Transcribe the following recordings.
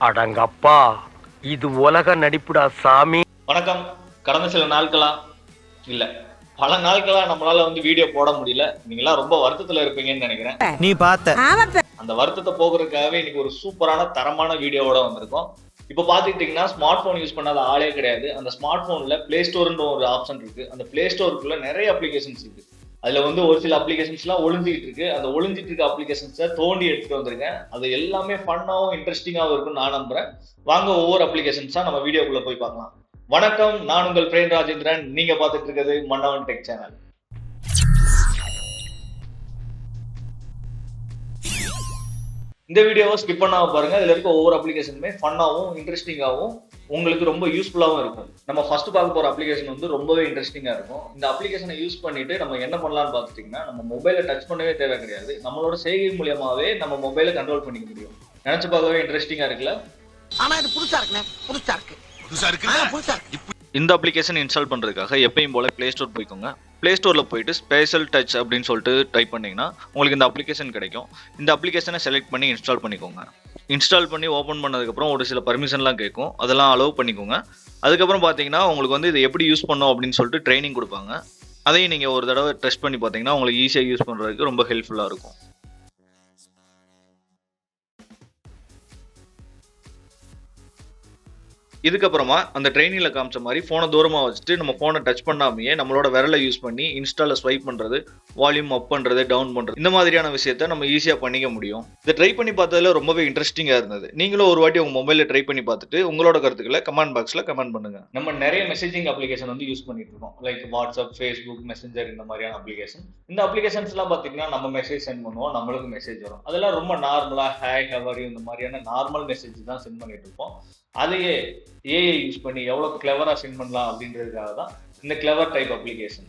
அடங்கப்பா, இது உலக நடிப்புடா சாமி. வணக்கம். கடந்த சில நாட்களா இல்ல பல நாட்களா நம்மளால வீடியோ போட முடியல. நீங்களாம் ரொம்ப வருத்தத்துல இருப்பீங்கன்னு நினைக்கிறேன். நீ பார்த்த அந்த வருத்தத்தை போக்குறதுக்காகவே இன்னைக்கு ஒரு சூப்பரான தரமான வீடியோவோட வந்திருக்கோம். இப்ப பாத்துக்கிட்டீங்கன்னா ஸ்மார்ட் போன் யூஸ் பண்ணாத ஆளே கிடையாது. அந்த ஸ்மார்ட் போன்ல பிளே ஸ்டோர்ன்ற ஒரு ஆப்ஷன் இருக்கு. அந்த பிளே ஸ்டோருக்குள்ள நிறைய அப்ளிகேஷன்ஸ் இருக்கு. அதுல ஒரு சில அப்ளிகேஷன்ஸ் எல்லாம் ஒளிஞ்சிட்டு இருக்கு. அந்த ஒளிஞ்சிட்டு இருக்க அப்ளிகேஷன்ஸை தோண்டி எடுத்துட்டு வந்திருக்கேன். அது எல்லாமே ஃபன்னாவும் இன்ட்ரெஸ்டிங்காவும் இருக்குன்னு நான் நம்புறேன். வாங்க ஒவ்வொரு அப்ளிகேஷன்ஸா நம்ம வீடியோக்குள்ள போய் பார்க்கலாம். வணக்கம், நான் உங்கள் பிரேம் ராஜேந்திரன். நீங்க பார்த்துட்டு இருக்கிறது மன்னவன் டெக் சேனல். இந்த வீடியோவை ஸ்கிப் பண்ணாம பாருங்க. இதுல இருக்க ஒவ்வொரு அப்ளிகேஷனுமே ஃபன்னாவும் இன்ட்ரெஸ்டிங்காவும் உங்களுக்கு ரொம்ப யூஸ்ஃபுல்லாகவும் இருக்கும். நம்ம ஃபர்ஸ்ட் பார்க்க போற அப்ளிகேஷன் ரொம்பவே இன்ட்ரெஸ்டிங்கா இருக்கும். இந்த அப்ளிகேஷனை யூஸ் பண்ணிட்டு நம்ம என்ன பண்ணலாம்னு பார்த்துட்டீங்கன்னா, நம்ம மொபைலை டச் பண்ணவே தேவை கிடையாது. நம்மளோட செய்கை மூலியமாவே நம்ம மொபைலை கண்ட்ரோல் பண்ணிக்க முடியும். நினைச்சு பார்க்கவே இன்ட்ரெஸ்டிங்கா இருக்குல்ல? ஆனா இது புதுசா இருக்குண்ணே. புதுசா இருக்கு. இந்த அப்ளிகேஷன் இன்ஸ்டால் பண்ணுறதுக்காக எப்பயும் போல பிளே ஸ்டோர் போய்க்கோங்க. பிளே ஸ்டோரில் போயிட்டு ஸ்பேஷியல் டச் அப்படின்னு சொல்லிட்டு டைப் பண்ணிங்கன்னா உங்களுக்கு இந்த அப்ளிகேஷன் கிடைக்கும். இந்த அப்ளிகேஷனை செலக்ட் பண்ணி இன்ஸ்டால் பண்ணிக்கோங்க. இன்ஸ்டால் பண்ணி ஓப்பன் பண்ணதுக்கப்புறம் ஒரு சில பர்மிஷன்லாம் கேட்கும். அதெல்லாம் அலோவ் பண்ணிக்கோங்க. அதுக்கப்புறம் பார்த்தீங்கன்னா உங்களுக்கு இதை எப்படி யூஸ் பண்ணோம் அப்படின்னு சொல்லிட்டு ட்ரைனிங் கொடுப்பாங்க. அதையும் நீங்கள் ஒரு தடவை டெஸ்ட் பண்ணி பார்த்தீங்கன்னா உங்களுக்கு ஈஸியாக யூஸ் பண்ணுறதுக்கு ரொம்ப ஹெல்ப்ஃபுல்லாக இருக்கும். இதுக்கப்புறமா அந்த ட்ரைனிங்ல காமிச்ச மாதிரி ஃபோனை தூரமாக வச்சுட்டு நம்ம ஃபோனை டச் பண்ணாமையே நம்மளோட விரலை யூஸ் பண்ணி இன்ஸ்டால ஸ்வைப் பண்ணுறது, வால்யூம் அப் பண்ணுறது, டவுன் பண்ணுறது, இந்த மாதிரியான விஷயத்த நம்ம ஈஸியாக பண்ணிக்க முடியும். இதை ட்ரை பண்ணி பார்த்ததுல ரொம்பவே இன்ட்ரெஸ்டிங்காக இருந்தது. நீங்களும் ஒரு வாட்டி உங்கள் மொபைலில் ட்ரை பண்ணி பார்த்துட்டு உங்களோட கருத்துக்களை கமெண்ட் பாக்ஸில் கமெண்ட் பண்ணுங்க. நம்ம நிறைய மெசேஜிங் அப்ளிகேஷன் யூஸ் பண்ணிட்டு இருக்கோம். லைக் வாட்ஸ்அப், ஃபேஸ்புக், மெசஞ்சர், இந்த மாதிரியான அப்ளிகேஷன். இந்த அப்ளிகேஷன்ஸ்லாம் பார்த்தீங்கன்னா நம்ம மெசேஜ் சென்ட் பண்ணுவோம், நம்மளுக்கு மெசேஜ் வரும். அதெல்லாம் ரொம்ப நார்மலாக ஹாய், ஹவ் ஆர் யூ, இந்த மாதிரியான நார்மல் மெசேஜ் தான் சென்ட் பண்ணிட்டு இருப்போம். அதையே ஏஐ யூஸ் பண்ணி எவ்வளவு கிளவரா சென்ட் பண்ணலாம் அப்படின்றதுக்காக தான் இந்த கிளவர் டைப் அப்ளிகேஷன்.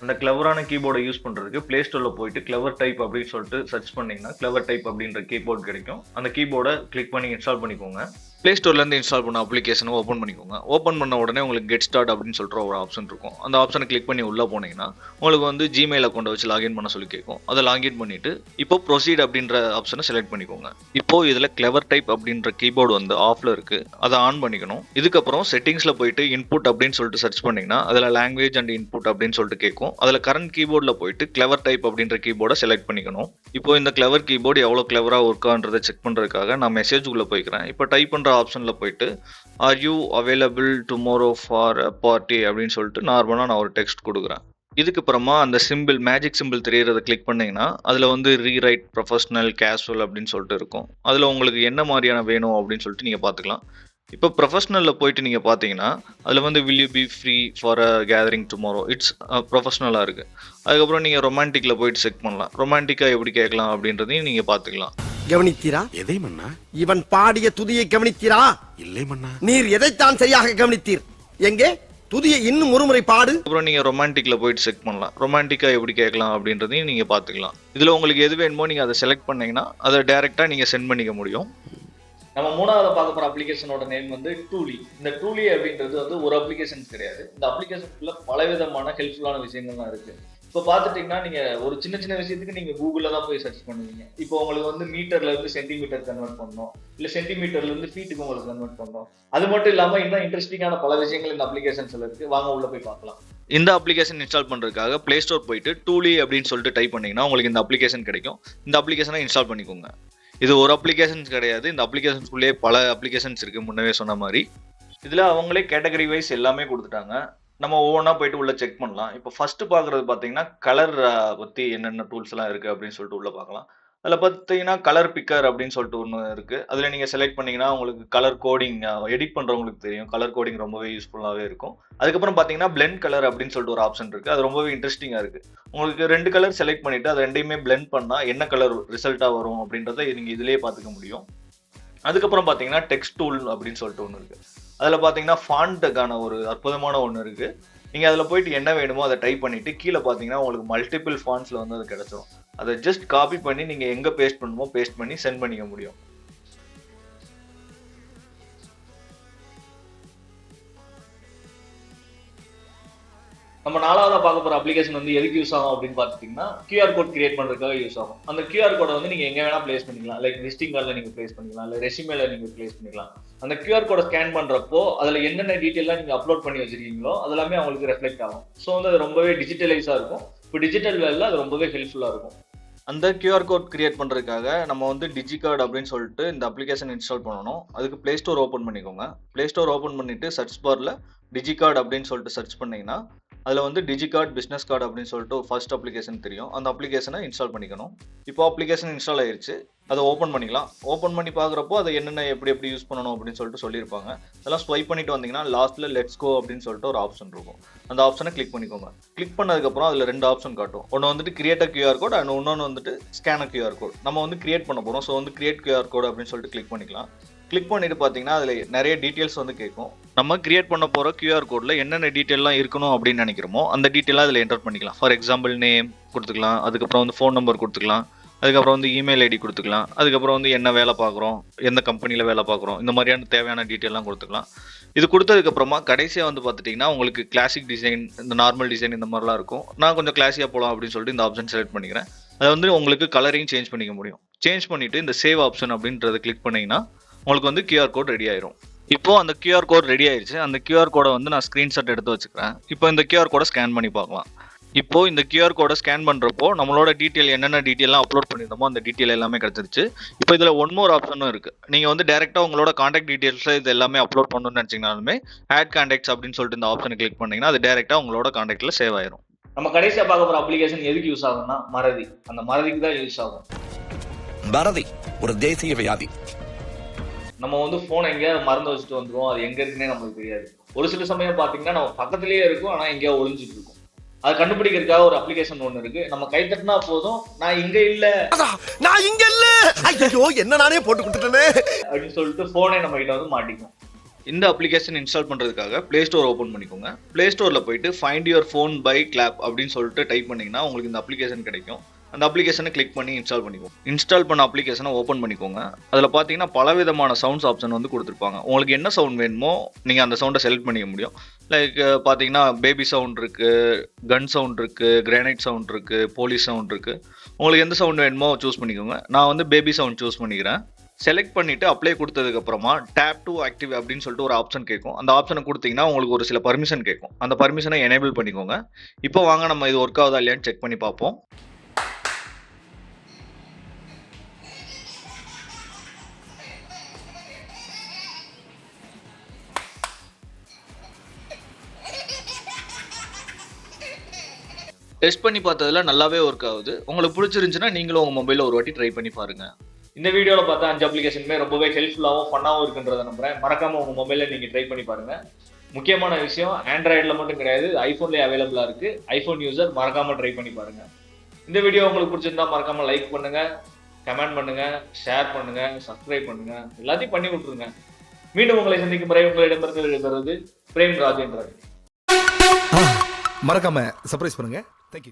அந்த கிளவரான கீபோர்டை யூஸ் பண்றதுக்கு பிளே ஸ்டோர்ல போயிட்டு கிளவர் டைப் அப்படின்னு சொல்லிட்டு சர்ச் பண்ணீங்கன்னா கிளவர் டைப் அப்படின்ற கீபோர்ட் கிடைக்கும். அந்த கீபோர்டை கிளிக் பண்ணி இன்ஸ்டால் பண்ணிக்கோங்க. பிளே ஸ்டோர்ல இருந்து இன்ஸ்டால் பண்ண அப்ளிகேஷனை ஓப்பன் பண்ணிக்கோங்க. ஓப்பன் பண்ண உடனே உங்களுக்கு கெட் ஸ்டார்ட் அப்படின்னு சொல்ற ஒரு ஆப்ஷன் இருக்கும். அந்த ஆப்ஷனை கிளிக் பண்ணி உள்ள போனீங்கன்னா உங்களுக்கு ஜிமெயில் அக்கௌண்ட் வச்சு லாகின் பண்ண சொல்லி கேட்கும். அதை லாகின் பண்ணிட்டு இப்போ ப்ரொசீட் அப்படின்ற ஆப்ஷனை செலக்ட் பண்ணிக்கோங்க. இப்போ இதுல கிளவர் டைப் அப்படின்ற கீபோர்டு ஆஃப்ல இருக்கு. அதை ஆன் பண்ணிக்கணும். இதுக்கப்புறம் செட்டிங்ஸ்ல போயிட்டு இன்புட் அப்படின்னு சொல்லிட்டு சர்ச் பண்ணீங்கன்னா அதுல லாங்குவேஜ் அண்ட் இன்புட் அப்படின்னு சொல்லிட்டு கேட்கும். அதுல கரண்ட் கீபோர்ட்ல போயிட்டு கிளவர் டைப் அப்படின்ற கீபோர்டை செலக்ட் பண்ணிக்கணும். இப்போ இந்த கிளவர் கீபோர்டு எவ்வளவு கிளவரா ஒர்க் ஆன்றதை செக் பண்றதுக்காக நான் மெசேஜ் உள்ள போய்க்கிறேன். இப்போ டைப் பண்ற ஆப்ஷன்ல போயிட்டு are you available tomorrow for a party அப்படின்னு சொல்லிட்டு நார்மலா நான் ஒரு டெக்ஸ்ட் கொடுக்குறேன். இதுக்கப்புறமா அந்த சிம்பிள், மேஜிக் சிம்பிள் தெரியறத கிளிக் பண்ணீங்கன்னா அதுல ரீரைட், ப்ரொஃபஷனல், கேஷுவல் அப்படின்னு சொல்லிட்டு இருக்கும். அதுல உங்களுக்கு என்ன மாதிரியான வேணும் அப்படின்னு சொல்லிட்டு நீங்க பாத்துக்கலாம். இப்போ ப்ரொஃபஷனல்ல போயிட்டு நீங்க பாத்தீங்கன்னா அதுல will you be free for a gathering tomorrow, it's ப்ரொஃபஷனலா இருக்கு. அதுக்கப்புறம் நீங்க ரொமான்டிக்ல போயிட்டு செக் பண்ணலாம். ரொமான்டிக்கா எப்படி கேட்கலாம் அப்படின்றதையும் நீங்க பாத்துக்கலாம். கவனித்தீரா? எதை மன்னா? இவன் பாடிய துதியை கவனித்தீரா? இல்லை மன்னா. நீர் எதைத்தான் சரியாக கவனித்தீர்? எங்கே துதியை இன்னும் ஒருமுறை பாடு. அப்புறம் நீங்க ரொமான்டிக்ல போயிட்டு செக் பண்ணலாம். ரொமான்டிக்கா எப்படி கேட்கலாம் அப்படின்றதையும் நீங்க பாத்துக்கலாம். இதுல உங்களுக்கு எது வேணுமோ நீங்க அதை செலக்ட் பண்ணீங்கன்னா அதை டைரக்டா நீங்க சென்ட் பண்ணிக்க முடியும். நம்ம மூணாவது பார்க்க போற அப்ளிகேஷனோட நேம் டூலி. இந்த டூலி அப்படின்றது ஒரு அப்ளிகேஷன் கிடையாது. இந்த அப்ளிகேஷனுக்குள்ள பலவிதமான ஹெல்ப்ஃபுல்லான விஷயங்கள்லாம் இருக்கு. இப்போ பார்த்துட்டீங்கன்னா நீங்க ஒரு சின்ன சின்ன விஷயத்துக்கு நீங்க கூகுள்ல தான் போய் சர்ச் பண்ணுவீங்க. இப்போ உங்களுக்கு மீட்டர்ல இருந்து சென்டிமீட்டர் கன்வெர்ட் பண்ணணும், இல்ல சென்டிமீட்டர்ல இருந்து ஃபீட்டுக்கு உங்களுக்கு கன்வெர்ட் பண்ணணும். அது மட்டும் இல்லாம இன்னும் இன்ட்ரெஸ்டிங்கான பல விஷயங்கள் இந்த அப்ளிகேஷன்ஸ்ல இருக்கு. வாங்க உள்ள போய் பார்க்கலாம். இந்த அப்ளிகேஷன் இன்ஸ்டால் பண்றதுக்காக பிளே ஸ்டோர் போயிட்டு டூலி அப்படின்னு சொல்லிட்டு டைப் பண்ணீங்கன்னா உங்களுக்கு இந்த அப்ளிகேஷன் கிடைக்கும். இந்த அப்ளிகேஷனை இன்ஸ்டால் பண்ணிக்கோங்க. இது ஒரு அப்ளிகேஷன்ஸ் கிடையாது. இந்த அப்ளிகேஷன்ஸ்குள்ளேயே பல அப்ளிகேஷன்ஸ் இருக்கு. முன்னவே சொன்ன மாதிரி இதுல அவங்களே கேட்டகரி வைஸ் எல்லாமே கொடுத்துட்டாங்க. நம்ம ஒவ்வொன்றா போயிட்டு உள்ள செக் பண்ணலாம். இப்போ ஃபர்ஸ்ட் பாக்குறது பாத்தீங்கன்னா கலர் பத்தி என்னென்ன டூல்ஸ் எல்லாம் இருக்கு அப்படின்னு சொல்லிட்டு உள்ள பார்க்கலாம். அதுல பாத்தீங்கன்னா கலர் பிக்கர் அப்படின்னு சொல்லிட்டு ஒன்று இருக்கு. அதுல நீங்க செலக்ட் பண்ணீங்கன்னா உங்களுக்கு கலர் கோடிங் எடிட் பண்றவங்களுக்கு தெரியும். கலர் கோடிங் ரொம்பவே யூஸ்ஃபுல்லாவே இருக்கும். அதுக்கப்புறம் பாத்தீங்கன்னா பிளெண்ட் கலர் அப்படின்னு சொல்லிட்டு ஒரு ஆப்ஷன் இருக்கு. அது ரொம்பவே இன்ட்ரெஸ்டிங்கா இருக்கு. உங்களுக்கு 2 கலர் செலக்ட் பண்ணிட்டு அது ரெண்டையுமே பிளெண்ட் பண்ணா என்ன கலர் ரிசல்ட்டா வரும் அப்படின்றத நீங்க இதுலயே பாத்துக்க முடியும். அதுக்கப்புறம் பாத்தீங்கன்னா டெக்ஸ்ட் டூல் அப்படின்னு சொல்லிட்டு ஒன்று இருக்கு. அதுல பாத்தீங்கன்னா ஃபாண்ட்டுக்கான ஒரு அற்புதமான ஒன்று இருக்கு. நீங்க அதுல போயிட்டு என்ன வேணுமோ அதை டைப் பண்ணிட்டு கீழே பாத்தீங்கன்னா உங்களுக்கு மல்டிபிள் ஃபாண்ட்ஸ்ல அது கிடைச்சிடும். அதை ஜஸ்ட் காப்பி பண்ணி நீங்க எங்க பேஸ்ட் பண்ணுமோ பேஸ்ட் பண்ணி சென்ட் பண்ணிக்க முடியும். நம்ம நாலாவதா பார்க்க போற அப்ளிகேஷன் வந்து எதுக்கு யூஸ் ஆகும் அப்படின்னு பார்த்துட்டீங்கன்னா QR கோட் கிரியேட் பண்றதுக்காக யூஸ் ஆகும். அந்த QR கோடை வந்து நீங்க எங்க வேணா பிளேஸ் பண்ணிக்கலாம். லைக் விசிட்டிங் கார்டில் நீங்க பிளேஸ் பண்ணிக்கலாம், இல்லை ரெசியூமேல நீங்க பிளேஸ் பண்ணிக்கலாம். அந்த QR கோடை ஸ்கேன் பண்றப்போ அதுல என்னென்ன டீட்டெயிலாம் நீங்க அப்லோட் பண்ணி வச்சிருக்கீங்களோ அதெல்லாமே அவங்களுக்கு ரெஃப்ளெக்ட் ஆகும். ஸோ வந்து அது ரொம்பவே டிஜிட்டலைஸா இருக்கும். இப்போ டிஜிட்டல் வேலையில் அது ரொம்பவே ஹெல்ப்ஃபுல்லா இருக்கும். அந்த QR கோட் கிரியேட் பண்ணுறதுக்காக நம்ம வந்து டிஜிகார்டு அப்படின்னு சொல்லிட்டு இந்த அப்ளிகேஷன் இன்ஸ்டால் பண்ணணும். அதுக்கு ப்ளே ஸ்டோர் ஓப்பன் பண்ணிக்கோங்க. ப்ளே ஸ்டோர் ஓப்பன் பண்ணிவிட்டு சர்ச் பாரில் டிஜிகார்டு அப்படின்னு சொல்லிட்டு சர்ச் பண்ணிங்கன்னா அதில் வந்து டிஜிகார்டு பிஸ்னஸ் கார்டு அப்படின்னு சொல்லிட்டு ஃபர்ஸ்ட் அப்ளிகேஷன் தெரியும். அந்த அப்ளிகேஷனை இன்ஸ்டால் பண்ணிக்கணும். இப்போ அப்ளிகேஷன் இன்ஸ்டால் ஆயிடுச்சு. அதை ஓப்பன் பண்ணிக்கலாம். ஓப்பன் பண்ணி பார்க்குறப்போ அதை என்னென்ன எப்படி யூஸ் பண்ணணும் அப்படின்னு சொல்லிட்டு சொல்லியிருப்பாங்க. அதெல்லாம் ஸ்வைப் பண்ணிட்டு வந்தீங்கன்னா லாஸ்ட்டில் லெட்ஸ் கோ அப்படின்னு சொல்லிட்டு ஒரு ஆப்ஷன் இருக்கும். அந்த ஆப்ஷனை கிளிக் பண்ணிக்கோங்க. கிளிக் பண்ணதுக்கப்புறம் அதில் 2 ஆப்ஷன் காட்டும். ஒன்று வந்துட்டு கிரியேட் QR கோட் அண்ட் இன்னொன்று வந்துட்டு ஸ்கேன் QR கோட். நம்ம வந்து கிரியேட் பண்ண போகிறோம். ஸோ வந்து கிரியேட் QR கோட் அப்படின்னு சொல்லிட்டு கிளிக் பண்ணிக்கலாம். கிளிக் பண்ணிட்டு பார்த்தீங்கன்னா அதில் நிறைய டீட்டெயில்ஸ் வந்து கேட்கும். நம்ம கிரியேட் பண்ண போகிற QR கோடில் என்னென்ன டீட்டெயிலாம் இருக்கணும் அப்படின்னு நினைக்கிறோமோ அந்த டீட்டெயிலாக அதில் என்டர் பண்ணிக்கலாம். ஃபார் எக்ஸாம்பிள் நேம் கொடுத்துக்கலாம், அதுக்கப்புறம் வந்து ஃபோன் நம்பர் கொடுத்துக்கலாம், அதுக்கப்புறம் வந்து இமெயில் ஐடி கொடுத்துக்கலாம், அதுக்கப்புறம் வந்து என்ன வேலை பார்க்குறோம், எந்த கம்பெனியில் வேலை பார்க்குறோம், இந்த மாதிரியான தேவையான டீட்டெயிலாம் கொடுத்துக்கலாம். இது கொடுத்ததுக்கப்புறமா கடைசியாக வந்து பார்த்துட்டிங்கன்னா உங்களுக்கு கிளாசிக் டிசைன், இந்த நார்மல் டிசைன் இந்த மாதிரிலாம் இருக்கும். நான் கொஞ்சம் கிளாஸியாக போகலாம் அப்படின்னு சொல்லிட்டு இந்த ஆப்ஷன் செலக்ட் பண்ணிக்கிறேன். அதை வந்து உங்களுக்கு கலரையும் சேஞ்ச் பண்ணிக்க முடியும். சேஞ்ச் பண்ணிவிட்டு இந்த சேவ் ஆப்ஷன் அப்படின்றத கிளிக் பண்ணிங்கன்னா உங்களுக்கு வந்து QR கோட் ரெடி ஆயிரும். இப்போ அந்த QR கோட் ரெடி ஆயிடுச்சு. அந்த QR கோடை வந்து நான் ஸ்க்ரீன்ஷாட் எடுத்து வச்சுக்கிறேன். இப்போ இந்த QR கோடை ஸ்கேன் பண்ணி பார்க்கலாம். இப்போ இந்த QR கோடை ஸ்கேன் பண்ணுறப்போ நம்மளோட டீட்டெயில் என்னென்ன டீட்டெயிலாம் அப்லோட் பண்ணியிருந்தோமோ அந்த டீட்டெயில் எல்லாமே கிடச்சிருச்சு. இப்போ இதில் ஒன் மோர் ஆப்ஷனும் இருக்குது. நீங்கள் வந்து டேரெக்டாக உங்களோட காண்டாக்ட் டீட்டெயில்ஸ் இது எல்லாமே அப்லோட் பண்ணணும்னு நினச்சிங்கனாலுமே ஆட் காண்டாக்ட்ஸ் அப்படின்னு சொல்லிட்டு இந்த ஆப்ஷனை கிளிக் பண்ணிங்கன்னா அது டேரெக்டாக உங்களோட காண்டாக்டில் சேவ் ஆயிரும். நம்ம கடைசியாக பார்க்க போகிற அப்ளிகேஷன் எதுக்கு யூஸ் ஆகும்னா மறதி. அந்த மறதிக்கு தான் யூஸ் ஆகும். மறதி ஒரு தேசிய வியாதி. நம்ம வந்து ஃபோன் எங்கேயாவது மறந்து வச்சுட்டு வந்துடுவோம். அது எங்கே இருக்குன்னே நமக்கு தெரியாது. ஒரு சில சமயம் பார்த்தீங்கன்னா நம்ம பக்கத்துலேயே இருக்கும், ஆனால் எங்கேயோ ஒளிஞ்சிட்டு இருக்கும். அதை கண்டுபிடிக்கிறதுக்காக ஒரு அப்ளிகேஷன் ஒன்று இருக்கு. நம்ம கை தட்டினா போதும், நான் இங்க இல்ல, நான் இங்க இல்ல, ஐயோ என்ன நானே போட்டு கொடுத்துட்டேனே அப்படின்னு சொல்லிட்டு போனே நம்ம கிட்ட வந்து மாட்டிக்கும். இந்த அப்ளிகேஷன் இன்ஸ்டால் பண்ணுறதுக்காக ப்ளே ஸ்டோர் ஓப்பன் பண்ணிக்கோங்க. ப்ளே ஸ்டோரில் போயிட்டு find your phone by clap அப்படின்னு சொல்லிட்டு டைப் பண்ணிங்கன்னா உங்களுக்கு இந்த அப்ளிகேஷன் கிடைக்கும். அந்த அப்ளிகேஷனை கிளிக் பண்ணி இன்ஸ்டால் பண்ணிக்கோங்க. இன்ஸ்டால் பண்ண அப்ளிகேஷனை ஓப்பன் பண்ணிக்கோங்க. அதில் பார்த்தீங்கன்னா பலவிதமான சவுண்ட்ஸ் ஆப்ஷன் வந்து கொடுத்துருப்பாங்க. உங்களுக்கு என்ன சவுண்ட் வேணுமோ நீங்கள் அந்த சவுண்டை செலக்ட் பண்ணிக்க முடியும். லைக் பார்த்தீங்கன்னா பேபி சவுண்ட் இருக்குது, கன் சவுண்ட் இருக்குது, கிரானைட் சவுண்ட் இருக்குது, போலீஸ் சவுண்ட் இருக்குது. உங்களுக்கு எந்த சவுண்ட் வேணுமோ சூஸ் பண்ணிக்கோங்க. நான் வந்து பேபி சவுண்ட் சூஸ் பண்ணிக்கிறேன். செலக்ட் பண்ணிவிட்டு அப்ளை கொடுத்ததுக்கப்புறமா டேப் டு ஆக்டிவ் அப்படின்னு சொல்லிட்டு ஒரு ஆப்ஷன் கேட்கும். அந்த ஆப்ஷனை கொடுத்தீங்கன்னா உங்களுக்கு ஒரு சில பர்மிஷன் கேட்கும். அந்த பர்மிஷனை எனேபிள் பண்ணிக்கோங்க. இப்போ வாங்க நம்ம இது ஒர்க் ஆகுதா இல்லையான்னு செக் பண்ணி பார்ப்போம். டெஸ்ட் பண்ணி பார்த்ததுல நல்லாவே ஒர்க் ஆகுது. உங்களுக்கு பிடிச்சிருந்துச்சுன்னா நீங்களும் உங்கள் மொபைலில் ஒரு வாட்டி ட்ரை பண்ணி பாருங்கள். இந்த வீடியோவில் பார்த்தா 5 அப்ளிகேஷனுமே ரொம்பவே ஹெல்ப்ஃபுல்லாகவும் ஃபன்னாகவும் இருக்குன்றதை நம்புறேன். மறக்காமல் உங்கள் மொபைலில் நீங்கள் ட்ரை பண்ணி பாருங்கள். முக்கியமான விஷயம் ஆண்ட்ராய்டில் மட்டும் கிடையாது, ஐஃபோன்லேயே அவைலபிளாக இருக்குது. ஐஃபோன் யூசர் மறக்காமல் ட்ரை பண்ணி பாருங்கள். இந்த வீடியோ உங்களுக்கு பிடிச்சிருந்தா மறக்காமல் லைக் பண்ணுங்கள், கமெண்ட் பண்ணுங்கள், ஷேர் பண்ணுங்கள், சப்ஸ்கிரைப் பண்ணுங்கள், எல்லாத்தையும் பண்ணி விட்ருங்க. மீண்டும் உங்களை சந்திக்கும் முறை உங்களிடமிருந்து விடைபெறுவது பிரேம் ராஜேந்திரன். மறக்காம சர்ப்ரைஸ் பண்ணுங்க.